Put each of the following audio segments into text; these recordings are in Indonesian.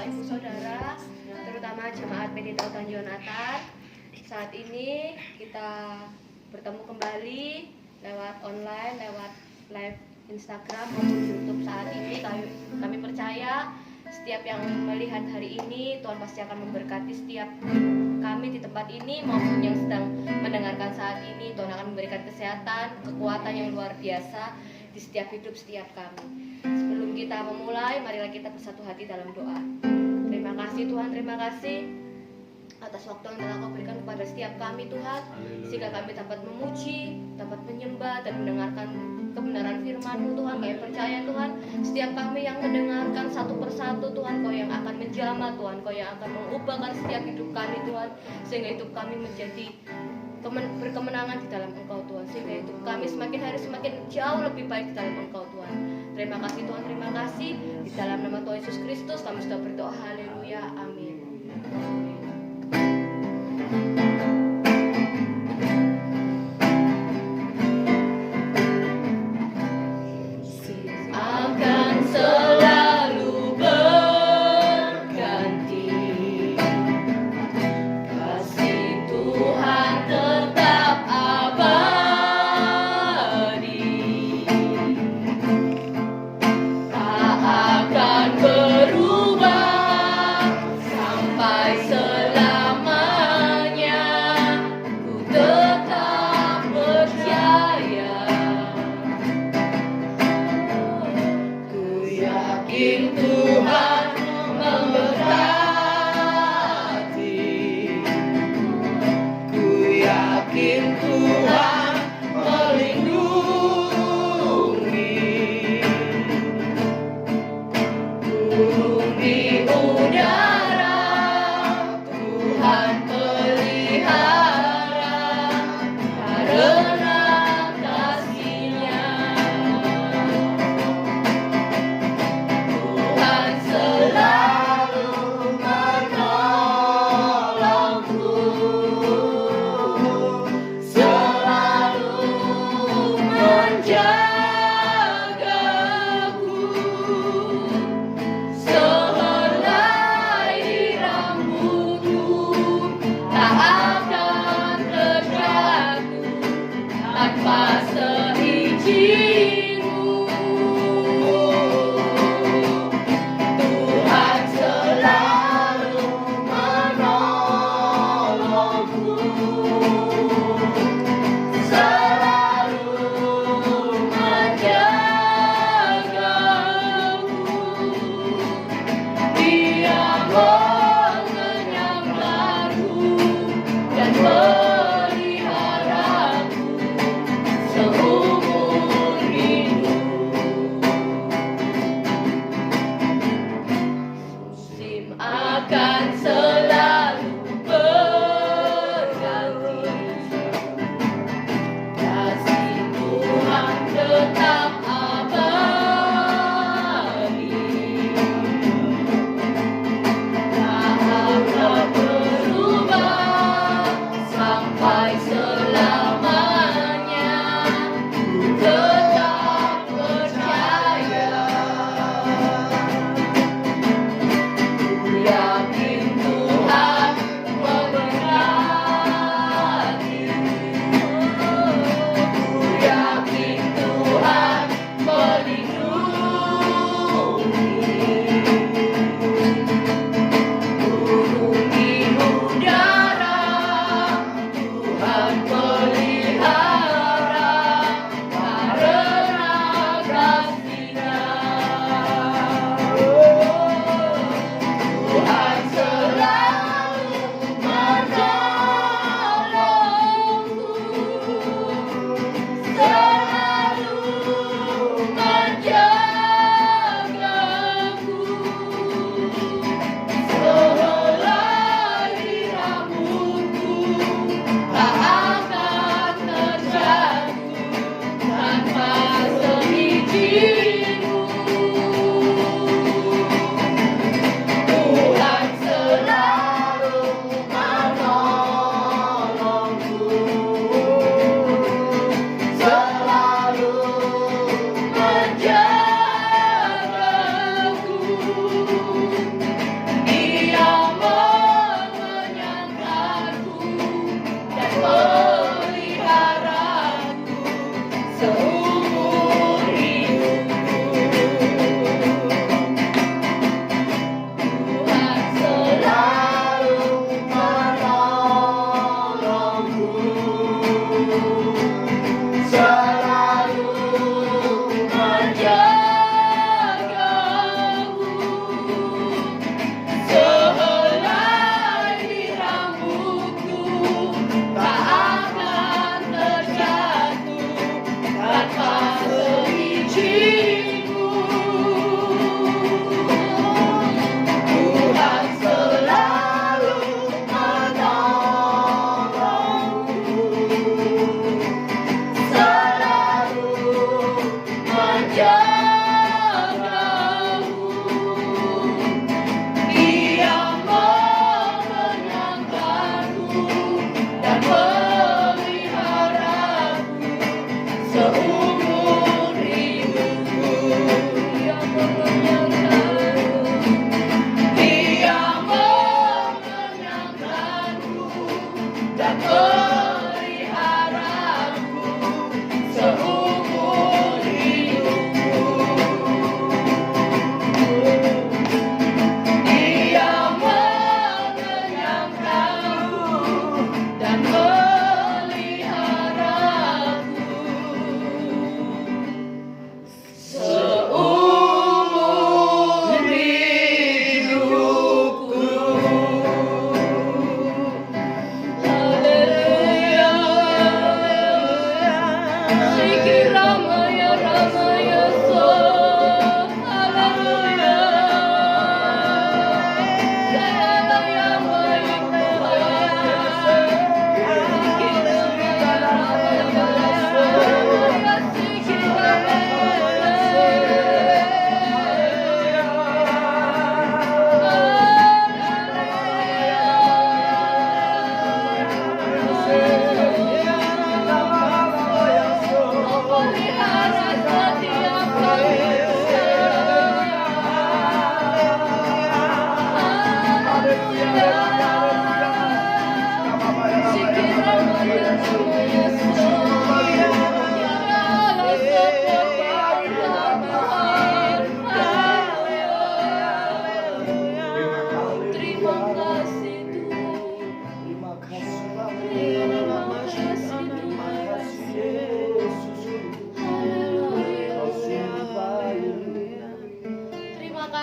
Ibu Saudara, terutama jemaat PDTA Tanjionatan. Saat ini kita bertemu kembali lewat online, lewat live Instagram maupun YouTube. Saat ini kami percaya setiap yang melihat hari ini, Tuhan pasti akan memberkati setiap kami di tempat ini maupun yang sedang mendengarkan saat ini. Tuhan akan memberikan kesehatan, kekuatan yang luar biasa di setiap hidup setiap kami. Sebelum kita memulai, marilah kita bersatu hati dalam doa. Terima kasih Tuhan, terima kasih atas waktu yang telah Kau berikan kepada setiap kami Tuhan, sehingga kami dapat memuji, dapat menyembah dan mendengarkan kebenaran firman-Mu Tuhan. Kami percaya Tuhan, setiap kami yang mendengarkan satu persatu Tuhan, Kau yang akan menjamah Tuhan, Kau yang akan mengubahkan setiap hidup kami Tuhan, sehingga hidup kami menjadi berkemenangan di dalam Engkau Tuhan, sehingga hidup kami semakin hari semakin jauh lebih baik di dalam Engkau Tuhan. Terima kasih Tuhan, terima kasih. Di dalam nama Tuhan Yesus Kristus kami sudah berdoa, haleluya, amin.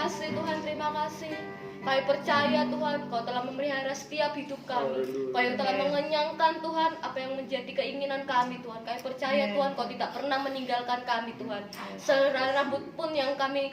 kasih Tuhan, terima kasih. Kami percaya Tuhan, Kau telah memelihara setiap hidup kami. Kau yang telah mengenyangkan Tuhan apa yang menjadi keinginan kami Tuhan. Kami percaya Tuhan, Kau tidak pernah meninggalkan kami Tuhan. Sehelai rambut pun yang kami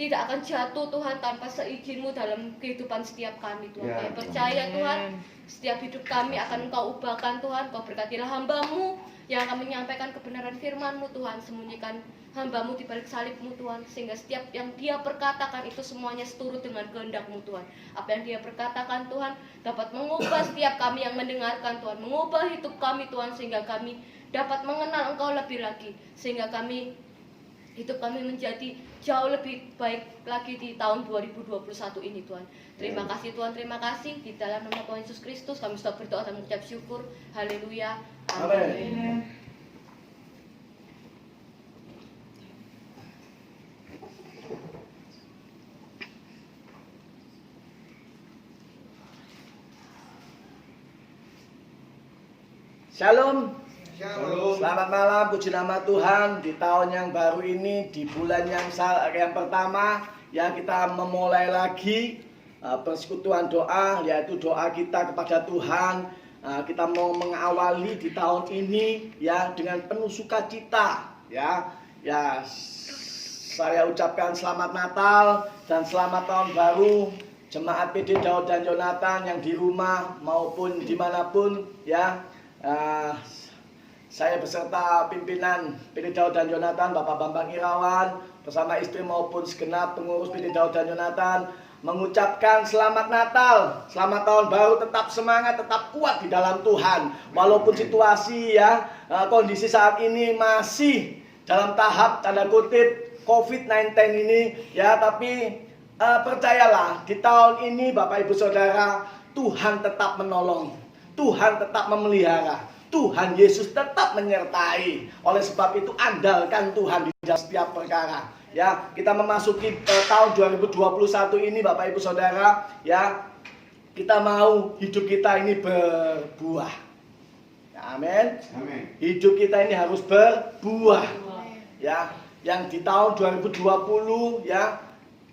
tidak akan jatuh Tuhan tanpa seizin-Mu dalam kehidupan setiap kami Tuhan. Kami percaya Tuhan, setiap hidup kami akan Engkau ubahkan Tuhan. Kau berkatilah hamba-Mu yang akan menyampaikan kebenaran firman-Mu Tuhan. Sembunyikan hamba-Mu di balik salib-Mu Tuhan, sehingga setiap yang dia perkatakan itu semuanya seturut dengan kehendak-Mu Tuhan. Apa yang dia perkatakan Tuhan dapat mengubah setiap kami yang mendengarkan Tuhan, mengubah hidup kami Tuhan, sehingga kami dapat mengenal Engkau lebih lagi, sehingga hidup kami menjadi jauh lebih baik lagi di tahun 2021 ini Tuhan. Terima kasih Tuhan, terima kasih. Di dalam nama Tuhan Yesus Kristus kami sudah berdoa dan mengucap syukur. Haleluya. Amin. Shalom. Selamat malam, puji nama Tuhan. Di tahun yang baru ini, di bulan yang pertama, ya kita memulai lagi persekutuan doa, yaitu doa kita kepada Tuhan. Kita mau mengawali di tahun ini ya dengan penuh sukacita. Ya, saya ucapkan selamat Natal dan selamat tahun baru. Jemaat PD Daud dan Yonatan yang di rumah maupun dimanapun ya. Saya beserta pimpinan PD Daud dan Yonatan, Bapak Bambang Irawan, bersama istri maupun segenap pengurus PD Daud dan Yonatan, mengucapkan selamat Natal, selamat tahun baru, tetap semangat, tetap kuat di dalam Tuhan. Walaupun situasi ya, kondisi saat ini masih dalam tahap tanda kutip COVID-19 ini ya, tapi percayalah di tahun ini Bapak Ibu Saudara, Tuhan tetap menolong, Tuhan tetap memelihara, Tuhan Yesus tetap menyertai. Oleh sebab itu andalkan Tuhan di dalam setiap perkara. Ya, kita memasuki tahun 2021 ini Bapak Ibu Saudara, ya. Kita mau hidup kita ini berbuah. Ya, amin. Amin. Hidup kita ini harus berbuah. Ya, yang di tahun 2020 ya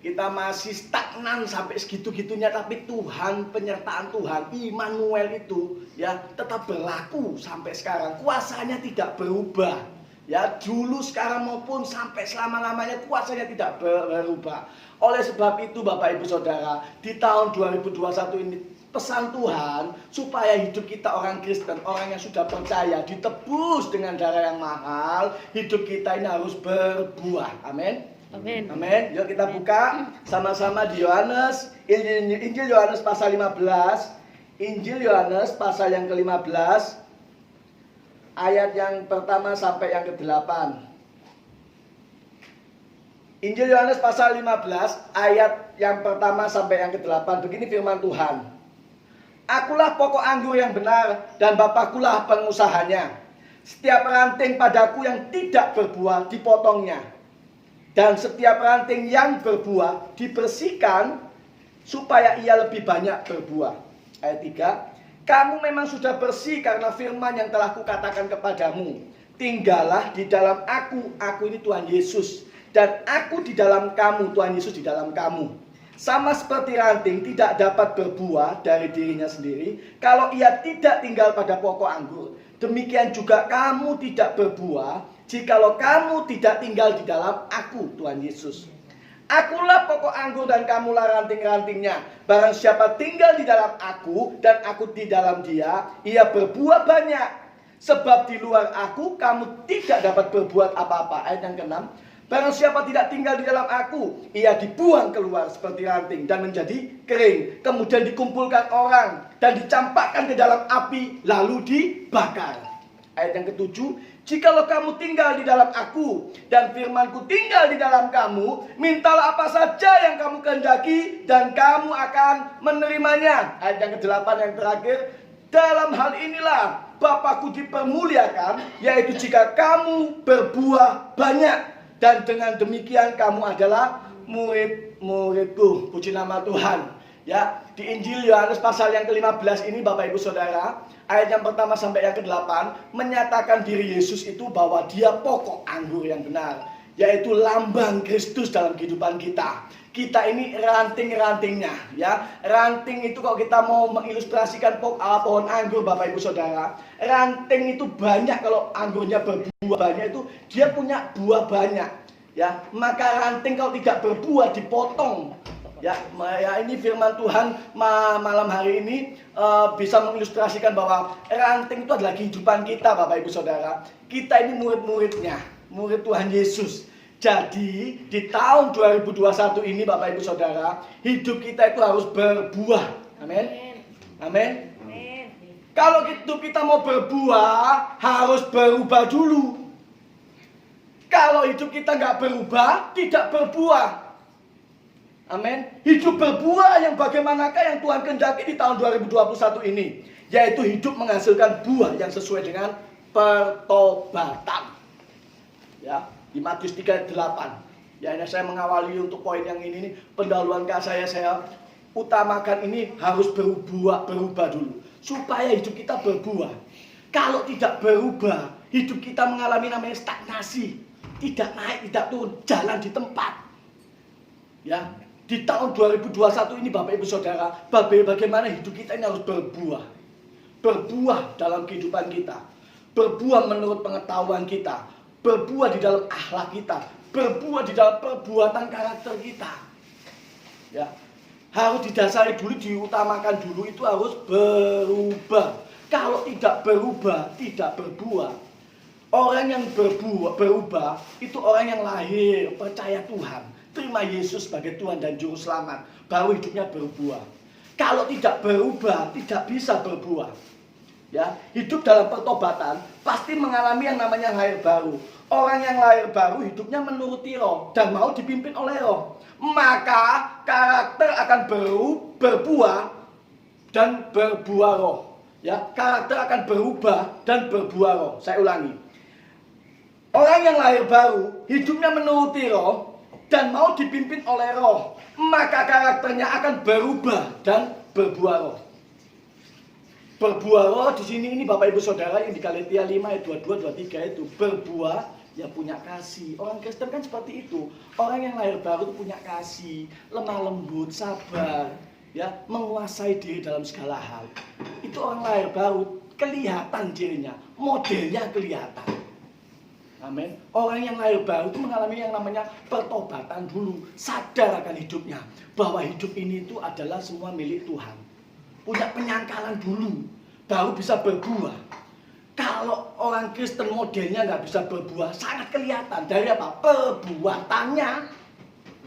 kita masih stagnan sampai segitu-gitunya, tapi Tuhan, penyertaan Tuhan, Immanuel itu ya tetap berlaku sampai sekarang. Kuasanya tidak berubah. Ya, dulu, sekarang maupun sampai selama-lamanya kuasanya tidak berubah. Oleh sebab itu Bapak Ibu Saudara, di tahun 2021 ini pesan Tuhan supaya hidup kita orang Kristen, orang yang sudah percaya, ditebus dengan darah yang mahal, hidup kita ini harus berbuah. Amin. Amin. Amin. Yuk kita buka sama-sama di Yohanes, Injil Yohanes pasal 15. Injil Yohanes pasal yang ke-15, ayat yang pertama sampai yang ke-8. Injil Yohanes pasal 15, ayat yang pertama sampai yang ke-8. Begini firman Tuhan. Akulah pokok anggur yang benar, dan Bapakulah pengusahanya. Setiap ranting padaku yang tidak berbuah dipotongnya, dan setiap ranting yang berbuah dibersihkan supaya ia lebih banyak berbuah. Ayat 3. Kamu memang sudah bersih karena firman yang telah kukatakan kepadamu. Tinggallah di dalam aku ini Tuhan Yesus, dan aku di dalam kamu, Tuhan Yesus di dalam kamu. Sama seperti ranting tidak dapat berbuah dari dirinya sendiri kalau ia tidak tinggal pada pokok anggur. Demikian juga kamu tidak berbuah jikalau kamu tidak tinggal di dalam aku, Tuhan Yesus. Akulah pokok anggur dan kamulah ranting-rantingnya. Barang siapa tinggal di dalam aku dan aku di dalam dia, ia berbuah banyak. Sebab di luar aku kamu tidak dapat berbuat apa-apa. Ayat yang ke-6. Barang siapa tidak tinggal di dalam aku, ia dibuang keluar seperti ranting dan menjadi kering. Kemudian dikumpulkan orang dan dicampakkan ke dalam api lalu dibakar. Ayat yang ke-7. Jikalau kamu tinggal di dalam aku dan firmanku tinggal di dalam kamu, mintalah apa saja yang kamu kehendaki dan kamu akan menerimanya. Ayat yang ke-8 yang terakhir. Dalam hal inilah Bapakku dipermuliakan, yaitu jika kamu berbuah banyak, dan dengan demikian kamu adalah murid-muridku. Puji nama Tuhan. Ya, di Injil Yohanes pasal yang ke-15 ini Bapak Ibu Saudara, ayat yang pertama sampai yang ke-8 menyatakan diri Yesus itu bahwa dia pokok anggur yang benar, yaitu lambang Kristus dalam kehidupan kita. Kita ini ranting-rantingnya, ya. Ranting itu kalau kita mau mengilustrasikan pohon anggur, Bapak Ibu Saudara, ranting itu banyak. Kalau anggurnya berbuah banyak itu dia punya buah banyak, ya. Maka ranting kalau tidak berbuah dipotong. Ya, ini firman Tuhan malam hari ini bisa mengilustrasikan bahwa ranting itu adalah kehidupan kita, Bapak Ibu Saudara. Kita ini murid-muridnya, murid Tuhan Yesus. Jadi di tahun 2021 ini, Bapak Ibu Saudara, hidup kita itu harus berbuah. Amin. Amin. Kalau hidup kita mau berbuah, harus berubah dulu. Kalau hidup kita nggak berubah, tidak berbuah. Amin. Hidup berbuah yang bagaimanakah yang Tuhan kehendaki di tahun 2021 ini? Yaitu hidup menghasilkan buah yang sesuai dengan pertobatan. Ya. Di Matius 3:8. Ya, ini saya mengawali untuk poin yang ini, pendahuluan saya utamakan ini harus berubah dulu supaya hidup kita berbuah. Kalau tidak berubah, hidup kita mengalami namanya stagnasi, tidak naik, tidak turun, jalan di tempat. Ya, di tahun 2021 ini Bapak Ibu Saudara, bagaimana hidup kita ini harus berbuah. Berbuah dalam kehidupan kita, berbuah menurut pengetahuan kita, berbuah di dalam akhlak kita, berbuah di dalam perbuatan karakter kita. Ya, harus didasari dulu, diutamakan dulu, itu harus berubah. Kalau tidak berubah, tidak berbuah. Orang yang berubah itu orang yang lahir percaya Tuhan, terima Yesus sebagai Tuhan dan Juru Selamat, baru hidupnya berbuah. Kalau tidak berubah, tidak bisa berbuah. Ya, hidup dalam pertobatan pasti mengalami yang namanya lahir baru. Orang yang lahir baru hidupnya menuruti roh dan mau dipimpin oleh roh. Maka karakter akan berbuah dan berbuah roh. Ya, karakter akan berubah dan berbuah roh. Saya ulangi. Orang yang lahir baru hidupnya menuruti roh dan mau dipimpin oleh roh. Maka karakternya akan berubah dan berbuah roh. Berbuah roh di sini ini Bapak Ibu Saudara yang di Galatia 5 ayat 22 23 itu berbuah ya punya kasih. Orang Kristen kan seperti itu. Orang yang lahir baru itu punya kasih, lemah lembut, sabar, ya, menguasai diri dalam segala hal. Itu orang lahir baru, kelihatan dirinya, modelnya kelihatan. Amin. Orang yang lahir baru itu mengalami yang namanya pertobatan dulu, sadar akan hidupnya bahwa hidup ini itu adalah semua milik Tuhan. Punya penyangkalan dulu, baru bisa berbuah. Kalau orang Kristen modelnya nggak bisa berbuah, sangat kelihatan dari apa? Perbuatannya.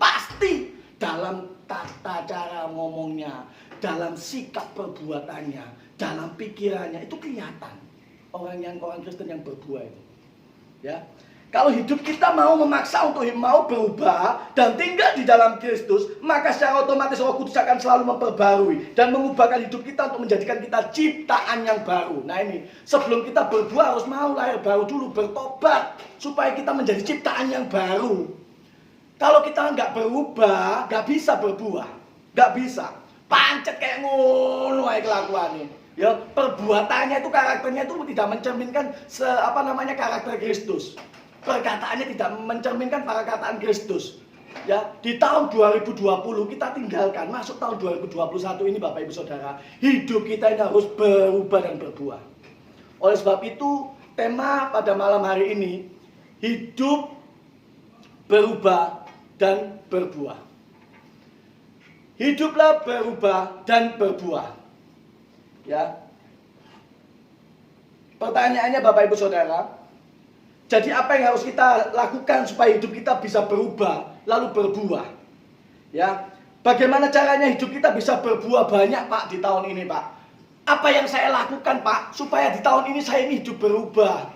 Pasti dalam tata cara ngomongnya, dalam sikap perbuatannya, dalam pikirannya, itu kelihatan. Orang Kristen yang berbuah itu. Ya. Kalau hidup kita mau memaksa untuk mau berubah dan tinggal di dalam Kristus, maka secara otomatis Roh Kudus akan selalu memperbarui dan mengubahkan hidup kita untuk menjadikan kita ciptaan yang baru. Nah ini, sebelum kita berbuah harus mau lahir baru dulu, bertobat supaya kita menjadi ciptaan yang baru. Kalau kita nggak berubah, nggak bisa berbuah, nggak bisa. Pancet kayak ngono aja kelakuannya. Ya, perbuatannya itu, karakternya itu tidak mencerminkan karakter Kristus. Perkataannya tidak mencerminkan perkataan Kristus. Ya, di tahun 2020 kita tinggalkan, masuk tahun 2021 ini Bapak Ibu Saudara, hidup kita ini harus berubah dan berbuah. Oleh sebab itu, tema pada malam hari ini, hidup berubah dan berbuah. Hiduplah berubah dan berbuah. Ya. Pertanyaannya Bapak Ibu Saudara, jadi apa yang harus kita lakukan supaya hidup kita bisa berubah lalu berbuah? Ya. Bagaimana caranya hidup kita bisa berbuah banyak, Pak, di tahun ini, Pak? Apa yang saya lakukan, Pak, supaya di tahun ini saya ini hidup berubah?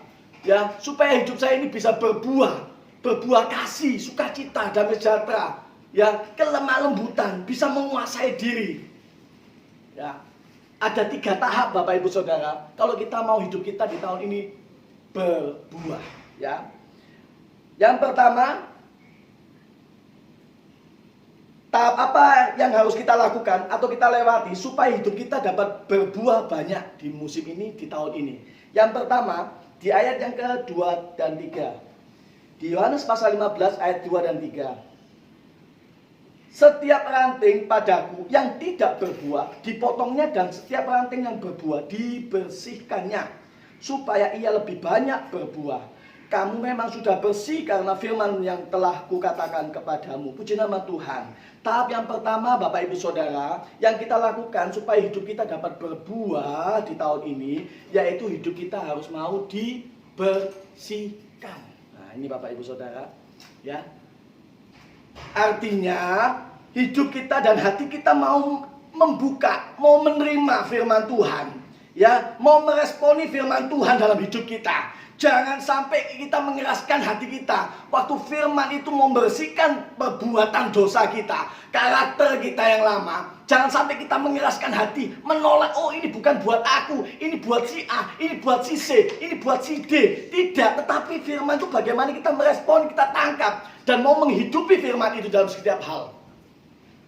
Ya, supaya hidup saya ini bisa berbuah kasih, sukacita, damai sejahtera, ya, kelemah lembutan, bisa menguasai diri. Ya. Ada 3 tahap Bapak Ibu Saudara kalau kita mau hidup kita di tahun ini berbuah, ya. Yang pertama, tahap apa yang harus kita lakukan atau kita lewati supaya hidup kita dapat berbuah banyak di musim ini, di tahun ini. Yang pertama, di ayat yang ke-2 dan 3. Di Yohanes pasal 15 ayat 2 dan 3. Setiap ranting padaku yang tidak berbuah dipotongnya, dan setiap ranting yang berbuah dibersihkannya, supaya ia lebih banyak berbuah. Kamu memang sudah bersih karena firman yang telah kukatakan kepadamu. Puji nama Tuhan. Tahap yang pertama Bapak Ibu Saudara yang kita lakukan supaya hidup kita dapat berbuah di tahun ini, yaitu hidup kita harus mau dibersihkan. Nah, ini Bapak Ibu Saudara, ya. Artinya hidup kita dan hati kita mau membuka, mau menerima firman Tuhan, ya, mau meresponi firman Tuhan dalam hidup kita. Jangan sampai kita mengeraskan hati kita waktu firman itu membersihkan perbuatan dosa kita, karakter kita yang lama. Jangan sampai kita mengeraskan hati, menolak, oh ini bukan buat aku, ini buat si A, ini buat si C, ini buat si D. Tidak, tetapi firman itu bagaimana kita merespon, kita tangkap, dan mau menghidupi firman itu dalam setiap hal.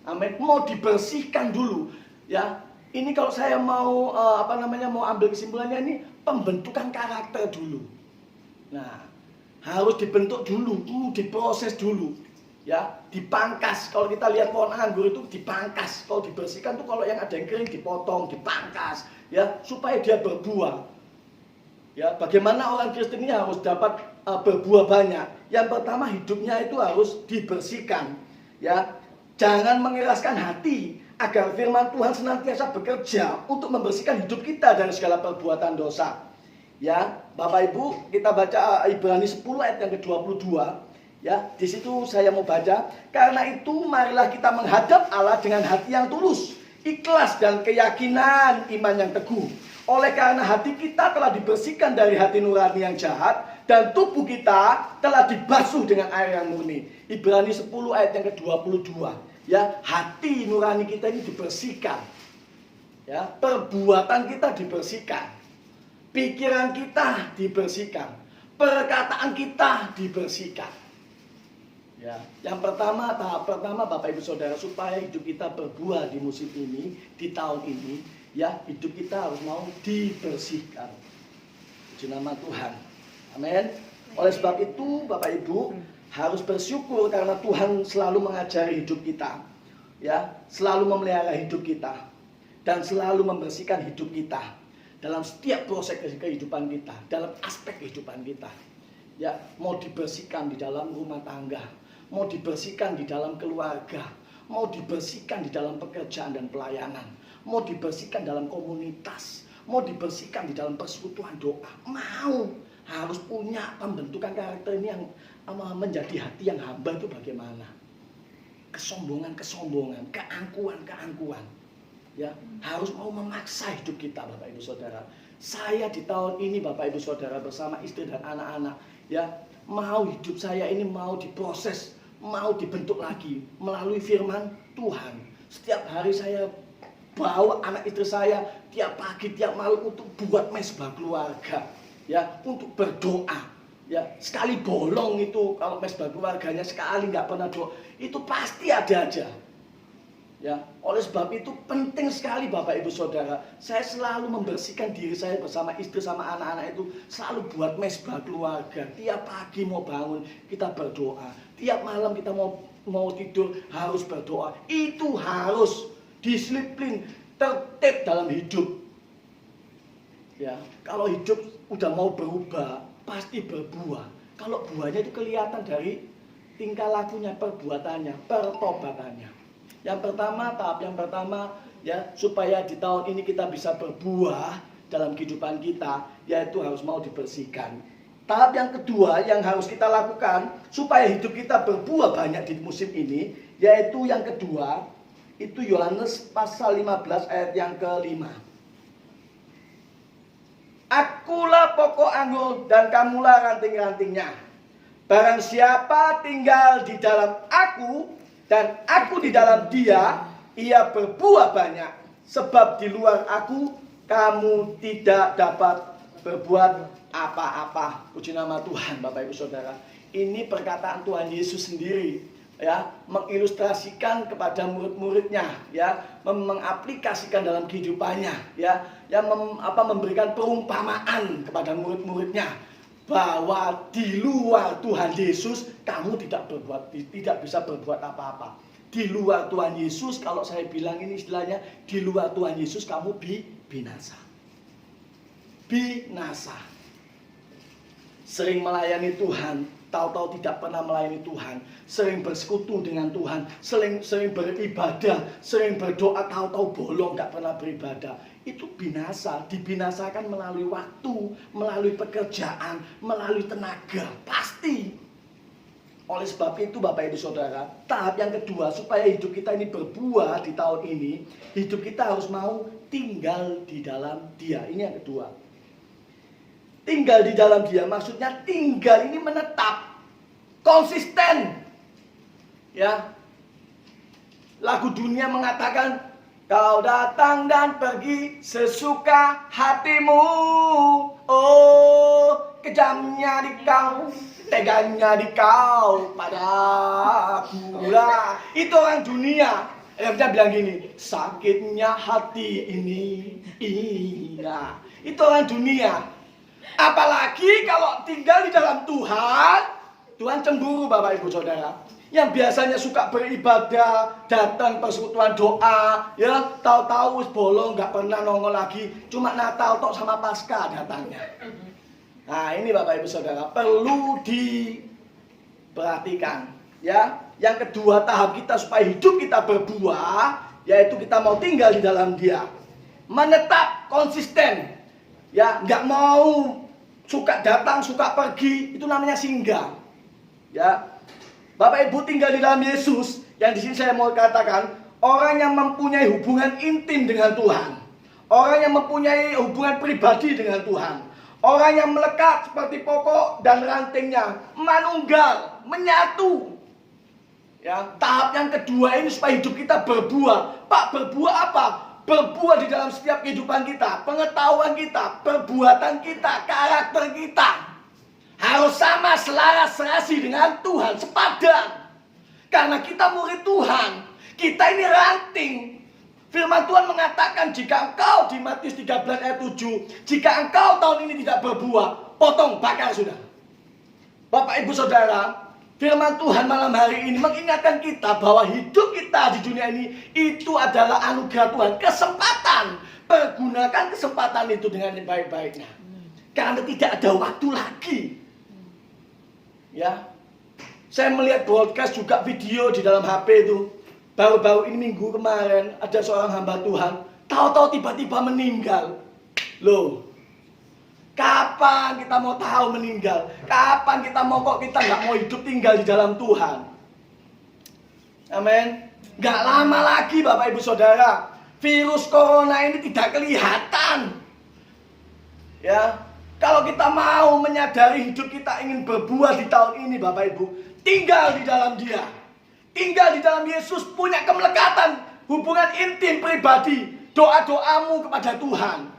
Amin. Mau dibersihkan dulu, ya. Ini kalau saya mau mau ambil kesimpulannya, ini pembentukan karakter dulu. Nah, harus dibentuk dulu, diproses dulu, ya, dipangkas. Kalau kita lihat pohon anggur itu dipangkas. Kalau dibersihkan tuh kalau yang ada yang kering dipotong, dipangkas, ya, supaya dia berbuah. Ya, bagaimana orang Kristen ini harus dapat berbuah banyak? Yang pertama, hidupnya itu harus dibersihkan, ya. Jangan mengeraskan hati agar firman Tuhan senantiasa bekerja untuk membersihkan hidup kita dari segala perbuatan dosa. Ya, Bapak Ibu, kita baca Ibrani 10 ayat yang ke-22. Ya, di situ saya mau baca, karena itu marilah kita menghadap Allah dengan hati yang tulus, ikhlas dan keyakinan iman yang teguh. Oleh karena hati kita telah dibersihkan dari hati nurani yang jahat, dan tubuh kita telah dibasuh dengan air yang murni. Ibrani 10 ayat yang ke-22. Ya, hati nurani kita ini dibersihkan. Ya, perbuatan kita dibersihkan. Pikiran kita dibersihkan. Perkataan kita dibersihkan. Ya, yang pertama, tahap pertama Bapak Ibu Saudara, supaya hidup kita berbuah di musim ini, di tahun ini, ya, hidup kita harus mau dibersihkan. Puji nama Tuhan. Amin. Oleh sebab itu Bapak Ibu harus bersyukur karena Tuhan selalu mengajari hidup kita, ya, selalu memelihara hidup kita, dan selalu membersihkan hidup kita dalam setiap proses kehidupan kita, dalam aspek kehidupan kita. Ya, mau dibersihkan di dalam rumah tangga, mau dibersihkan di dalam keluarga, mau dibersihkan di dalam pekerjaan dan pelayanan, mau dibersihkan dalam komunitas, mau dibersihkan di dalam persekutuan doa. Mau, harus punya pembentukan karakter ini yang menjadi hati yang hamba itu bagaimana? Kesombongan, keangkuhan. Ya, harus mau memaksa hidup kita Bapak Ibu Saudara. Saya di tahun ini Bapak Ibu Saudara bersama istri dan anak-anak, ya, mau hidup saya ini mau diproses, mau dibentuk lagi melalui firman Tuhan. Setiap hari saya bawa anak istri saya tiap pagi, tiap malam untuk buat mesbah keluarga, ya, untuk berdoa. Ya, sekali bolong itu kalau mesbah keluarganya sekali nggak pernah doa, itu pasti ada aja. Ya, oleh sebab itu penting sekali Bapak Ibu Saudara, saya selalu membersihkan diri saya bersama istri sama anak-anak itu, selalu buat mesbah keluarga. Tiap pagi mau bangun kita berdoa, tiap malam kita mau tidur harus berdoa. Itu harus disiplin, tertib dalam hidup. Ya, kalau hidup udah mau berubah pasti berbuah. Kalau buahnya itu kelihatan dari tingkah lakunya, perbuatannya, pertobatannya. Yang pertama, tahap yang pertama, ya, supaya di tahun ini kita bisa berbuah dalam kehidupan kita, yaitu harus mau dibersihkan. Tahap yang kedua yang harus kita lakukan supaya hidup kita berbuah banyak di musim ini, yaitu yang kedua, itu Yohanes pasal 15 ayat yang ke-5. Akulah pokok anggur dan kamulah ranting-rantingnya. Barang siapa tinggal di dalam aku dan aku di dalam dia, ia berbuah banyak. Sebab di luar aku, kamu tidak dapat berbuat apa-apa. Puji nama Tuhan Bapak Ibu Saudara. Ini perkataan Tuhan Yesus sendiri, ya, mengilustrasikan kepada murid-muridnya, ya, mengaplikasikan dalam kehidupannya, ya, yang memberikan perumpamaan kepada murid-muridnya bahwa di luar Tuhan Yesus kamu tidak bisa berbuat apa-apa. Di luar Tuhan Yesus, kalau saya bilang ini istilahnya, di luar Tuhan Yesus kamu binasa. Binasa. Sering melayani Tuhan, tahu-tahu tidak pernah melayani Tuhan. Sering bersekutu dengan Tuhan, sering beribadah, sering berdoa, tahu-tahu bolong, gak pernah beribadah. Itu binasa. Dibinasakan melalui waktu, melalui pekerjaan, melalui tenaga. Pasti. Oleh sebab itu Bapak Ibu Saudara, tahap yang kedua supaya hidup kita ini berbuah di tahun ini, hidup kita harus mau tinggal di dalam Dia. Ini yang kedua. Tinggal di dalam Dia maksudnya tinggal ini menetap, konsisten. Ya. Lagu dunia mengatakan kau datang dan pergi sesuka hatimu. Oh, kejamnya di kau, teganya di kau padaku lah. Itu orang dunia. Dia bilang gini, sakitnya hati ini. Iya. Itu orang dunia. Apalagi kalau tinggal di dalam Tuhan, Tuhan cemburu Bapak Ibu Saudara. Yang biasanya suka beribadah, datang persekutuan doa, ya tahu-tahu wis bolong, nggak pernah nongol lagi, cuma Natal tok sama Paskah datangnya. Nah ini Bapak Ibu Saudara perlu diperhatikan, ya. Yang kedua tahap kita supaya hidup kita berbuah, yaitu kita mau tinggal di dalam Dia, menetap konsisten, ya nggak mau suka datang suka pergi, itu namanya singgah, ya. Bapak Ibu tinggal di dalam Yesus, yang di sini saya mau katakan, orang yang mempunyai hubungan intim dengan Tuhan, orang yang mempunyai hubungan pribadi dengan Tuhan, orang yang melekat seperti pokok dan rantingnya, manunggal, menyatu. Ya, tahap yang kedua ini supaya hidup kita berbuah. Pak, berbuah apa? Berbuah di dalam setiap kehidupan kita, pengetahuan kita, perbuatan kita, karakter kita. Harus sama, selaras, serasi dengan Tuhan, sepadan. Karena kita murid Tuhan, kita ini ranting. Firman Tuhan mengatakan jika engkau di Matius 13 ayat 7, jika engkau tahun ini tidak berbuah, potong, bakar sudah. Bapak Ibu Saudara, firman Tuhan malam hari ini mengingatkan kita bahwa hidup kita di dunia ini itu adalah anugerah Tuhan, kesempatan. Pergunakan kesempatan itu dengan baik-baiknya. Karena tidak ada waktu lagi. Ya, saya melihat broadcast juga video di dalam HP itu. Baru-baru ini minggu kemarin ada seorang hamba Tuhan, tahu-tahu tiba-tiba meninggal. Loh, kapan kita mau tahu meninggal? Kapan kita mau kok kita nggak mau hidup tinggal di dalam Tuhan? Amin. Nggak lama lagi Bapak Ibu Saudara, virus corona ini tidak kelihatan. Ya. Kalau kita mau menyadari hidup kita ingin berbuah di tahun ini Bapak Ibu, tinggal di dalam Dia. Tinggal di dalam Yesus, punya kemelekatan, hubungan intim pribadi, doa-doamu kepada Tuhan.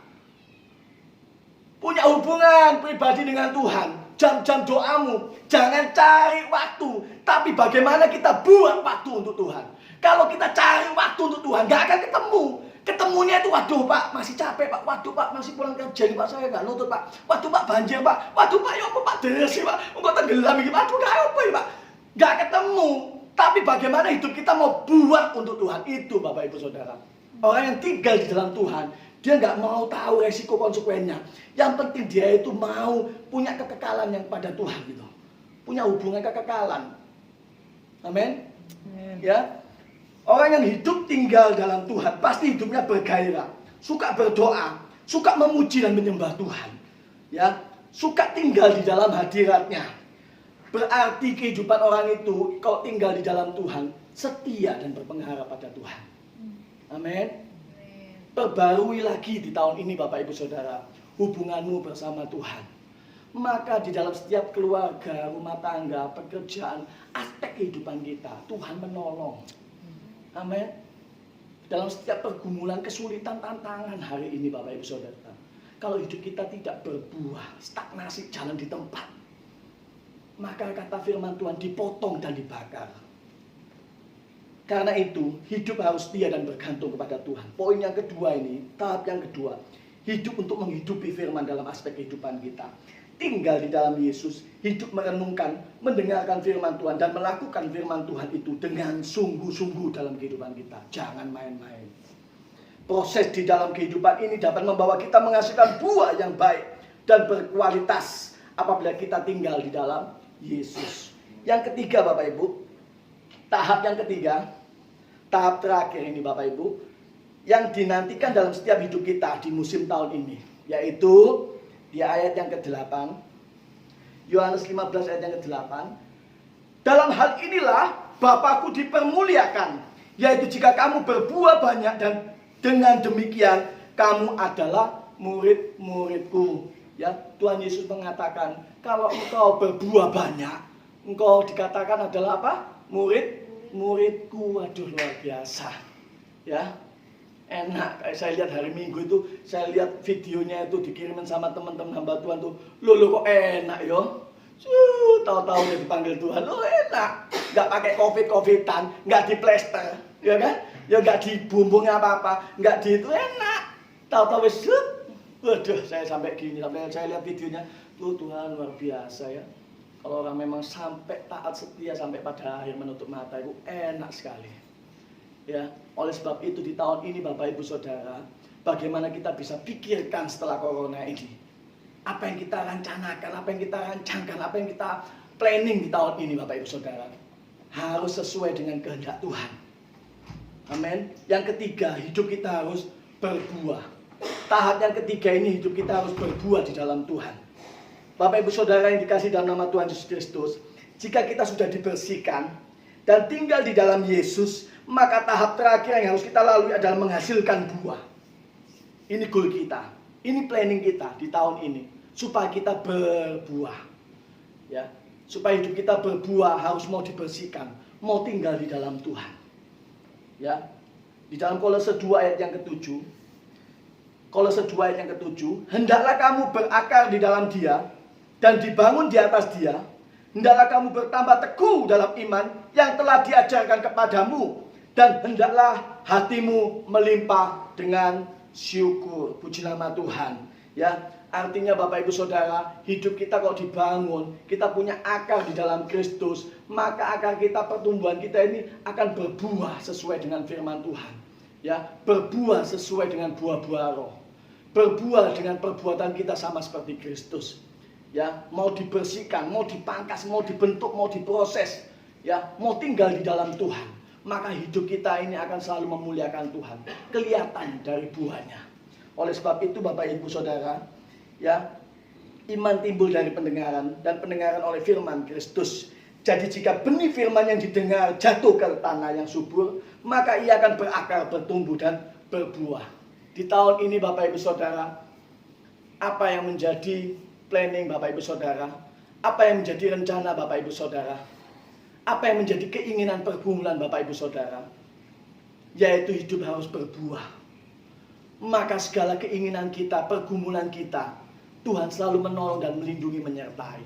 Punya hubungan pribadi dengan Tuhan, jam-jam doamu, jangan cari waktu, tapi bagaimana kita buat waktu untuk Tuhan. Kalau kita cari waktu untuk Tuhan, gak akan ketemu. Ketemunya itu, waduh Pak, masih capek Pak, waduh Pak, masih pulang kerja nih Pak, saya nggak nutut Pak, waduh Pak, banjir Pak, waduh Pak, ya apa Pak, deresi Pak, enggak tenggelam ini, waduh gak apa ya Pak, nggak ketemu. Tapi bagaimana hidup kita mau buat untuk Tuhan, itu Bapak Ibu Saudara. Orang yang tinggal di dalam Tuhan, dia nggak mau tahu resiko konsekuensinya. Yang penting dia itu mau punya kekekalan yang pada Tuhan gitu, punya hubungan kekekalan. Amin. Ya. Orang yang hidup tinggal dalam Tuhan pasti hidupnya bergairah, suka berdoa, suka memuji dan menyembah Tuhan. Ya, suka tinggal di dalam hadirat-Nya. Berarti kehidupan orang itu kalau tinggal di dalam Tuhan setia dan berpengharapan pada Tuhan. Amin. Perbarui lagi di tahun ini Bapak Ibu Saudara hubunganmu bersama Tuhan. Maka di dalam setiap keluarga, rumah tangga, pekerjaan, aspek kehidupan kita Tuhan menolong. Amin. Dalam setiap pergumulan, kesulitan, tantangan hari ini Bapak Ibu Saudara, kalau hidup kita tidak berbuah, stagnasi, jalan di tempat, maka kata firman Tuhan dipotong dan dibakar. Karena itu hidup harus setia dan bergantung kepada Tuhan. Poin yang kedua ini, tahap yang kedua, hidup untuk menghidupi firman dalam aspek kehidupan kita. tinggal di dalam Yesus, hidup merenungkan, mendengarkan firman Tuhan, dan melakukan firman Tuhan itu dengan sungguh-sungguh dalam kehidupan kita. Jangan main-main. Proses di dalam kehidupan ini dapat membawa kita menghasilkan buah yang baik dan berkualitas apabila kita tinggal di dalam Yesus. Yang ketiga Bapak Ibu, tahap yang ketiga, tahap terakhir ini Bapak Ibu, yang dinantikan dalam setiap hidup kita di musim tahun ini, yaitu di ayat yang ke-8, Yohanes 15 ayat yang ke-8. Dalam hal inilah Bapakku dipermuliakan, yaitu jika kamu berbuah banyak dan dengan demikian kamu adalah murid-muridku. Ya, Tuhan Yesus mengatakan, kalau engkau berbuah banyak, engkau dikatakan adalah apa? Murid-muridku. Waduh, luar biasa. Ya. Enak, kayak saya lihat hari Minggu itu, saya lihat videonya itu dikirimin sama teman-teman hamba Tuhan tuh. Loh kok enak yo. Tahu-tahu dia dipanggil Tuhan. Loh enak, nggak pakai covidan, nggak di plester, ya kan? Ya nggak dibumbung apa-apa, nggak di itu enak. Tahu-tahu wis, waduh, saya sampai gini, sampai saya lihat videonya. Tuh Tuhan luar biasa ya. Kalau orang memang sampai taat setia sampai pada akhir menutup mata itu enak sekali. Ya, oleh sebab itu di tahun ini Bapak Ibu Saudara, bagaimana kita bisa pikirkan setelah corona ini? Apa yang kita rencanakan, apa yang kita rancangkan, apa yang kita planning di tahun ini Bapak Ibu Saudara, harus sesuai dengan kehendak Tuhan. Amin. Yang ketiga, hidup kita harus berbuah. Tahap yang ketiga ini, hidup kita harus berbuah di dalam Tuhan. Bapak Ibu Saudara yang dikasih dalam nama Tuhan Yesus Kristus, jika kita sudah dibersihkan dan tinggal di dalam Yesus, maka tahap terakhir yang harus kita lalui adalah menghasilkan buah. Ini goal kita, ini planning kita di tahun ini, supaya kita berbuah. Ya, supaya hidup kita berbuah harus mau dibersihkan, mau tinggal di dalam Tuhan. Ya, di dalam Kolose 2 ayat yang ke-7, Kolose 2 ayat yang ke-7, hendaklah kamu berakar di dalam Dia dan dibangun di atas Dia. Hendaklah kamu bertambah teguh dalam iman yang telah diajarkan kepadamu. Dan hendaklah hatimu melimpah dengan syukur. Puji nama Tuhan. Ya, artinya Bapak Ibu Saudara, hidup kita kalau dibangun, kita punya akar di dalam Kristus, maka akar kita, pertumbuhan kita ini akan berbuah sesuai dengan firman Tuhan. Ya, berbuah sesuai dengan buah-buah roh. Berbuah dengan perbuatan kita sama seperti Kristus. Ya, mau dibersihkan, mau dipangkas, mau dibentuk, mau diproses, ya, mau tinggal di dalam Tuhan. Maka hidup kita ini akan selalu memuliakan Tuhan. Kelihatan dari buahnya. Oleh sebab itu Bapak Ibu Saudara, ya, iman timbul dari pendengaran dan pendengaran oleh firman Kristus. Jadi jika benih firman yang didengar jatuh ke tanah yang subur, maka ia akan berakar, bertumbuh dan berbuah. Di tahun ini Bapak Ibu Saudara, apa yang menjadi planning Bapak Ibu Saudara? Apa yang menjadi rencana Bapak Ibu Saudara? Apa yang menjadi keinginan pergumulan Bapak Ibu Saudara? Yaitu hidup harus berbuah. Maka segala keinginan kita, pergumulan kita, Tuhan selalu menolong dan melindungi, menyertai.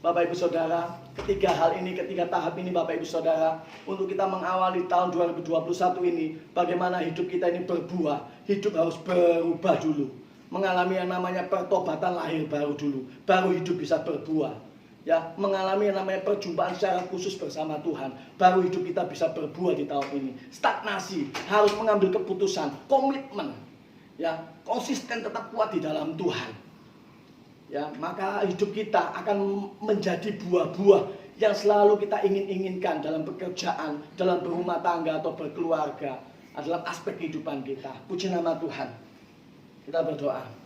Bapak Ibu Saudara, ketiga hal ini, ketiga tahap ini Bapak Ibu Saudara, untuk kita mengawali tahun 2021 ini, bagaimana hidup kita ini berbuah. Hidup harus berubah dulu. Mengalami yang namanya pertobatan lahir baru dulu. Baru hidup bisa berbuah. Ya, mengalami yang namanya perjumpaan secara khusus bersama Tuhan, baru hidup kita bisa berbuah di tahun ini. Stagnasi, harus mengambil keputusan, komitmen, ya, konsisten tetap kuat di dalam Tuhan. Ya, maka hidup kita akan menjadi buah-buah yang selalu kita ingin-inginkan dalam pekerjaan, dalam berumah tangga atau berkeluarga, adalah aspek kehidupan kita. Puji nama Tuhan. Kita berdoa.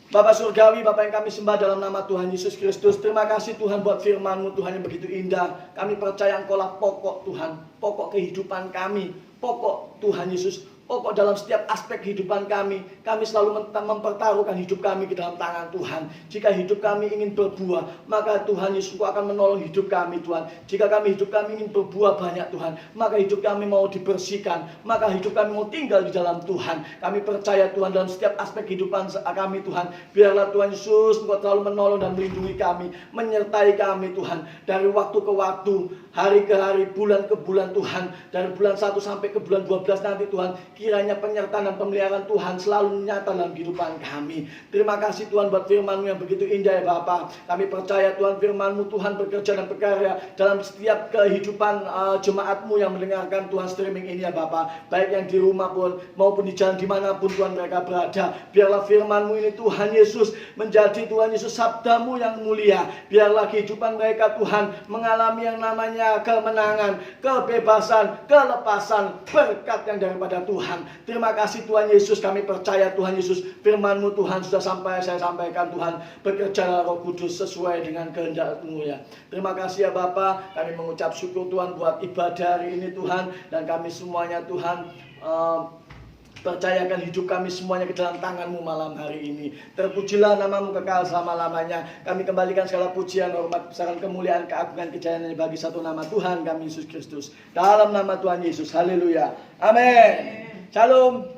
Bapak Surgawi, Bapak yang kami sembah dalam nama Tuhan Yesus Kristus. Terima kasih Tuhan buat firman-Mu, Tuhan yang begitu indah. Kami percaya Engkau lah pokok Tuhan, pokok kehidupan kami, pokok Tuhan Yesus, pokok dalam setiap aspek kehidupan kami. Kami selalu mempertaruhkan hidup kami ke dalam tangan Tuhan. Jika hidup kami ingin berbuah, maka Tuhan Yesus Engkau akan menolong hidup kami Tuhan. Jika hidup kami ingin berbuah banyak Tuhan, maka hidup kami mau dibersihkan, maka hidup kami mau tinggal di dalam Tuhan. Kami percaya Tuhan dalam setiap aspek kehidupan kami Tuhan. Biarlah Tuhan Yesus Engkau selalu menolong dan melindungi kami, menyertai kami Tuhan. Dari waktu ke waktu, hari ke hari, bulan ke bulan Tuhan. Dari bulan 1 sampai ke bulan 12 nanti Tuhan, kiranya penyertaan dan pemeliharaan Tuhan selalu nyata dalam kehidupan kami. Terima kasih Tuhan buat firman-Mu yang begitu indah ya Bapa. Kami percaya Tuhan firman-Mu Tuhan bekerja dan berkarya dalam setiap kehidupan jemaat-Mu yang mendengarkan Tuhan streaming ini ya Bapa. Baik yang di rumah pun maupun di jalan dimanapun Tuhan mereka berada. Biarlah firman-Mu ini Tuhan Yesus menjadi Tuhan Yesus sabda-Mu yang mulia. Biarlah kehidupan mereka Tuhan mengalami yang namanya kemenangan, kebebasan, kelepasan, berkat yang daripada Tuhan. Terima kasih Tuhan Yesus, kami percaya Tuhan Yesus, firman-Mu Tuhan sudah sampai saya sampaikan Tuhan, bekerjalah Roh Kudus sesuai dengan kehendak-Mu ya. Terima kasih ya Bapa, kami mengucap syukur Tuhan buat ibadah hari ini Tuhan, dan kami semuanya Tuhan percayakan hidup kami semuanya ke dalam tangan-Mu malam hari ini. Terpujilah nama-Mu kekal selama-lamanya. Kami kembalikan segala pujian, hormat, kebesaran, kemuliaan, keagungan, kejayaan bagi satu nama Tuhan kami Yesus Kristus. Dalam nama Tuhan Yesus. Haleluya. Amin. Shalom.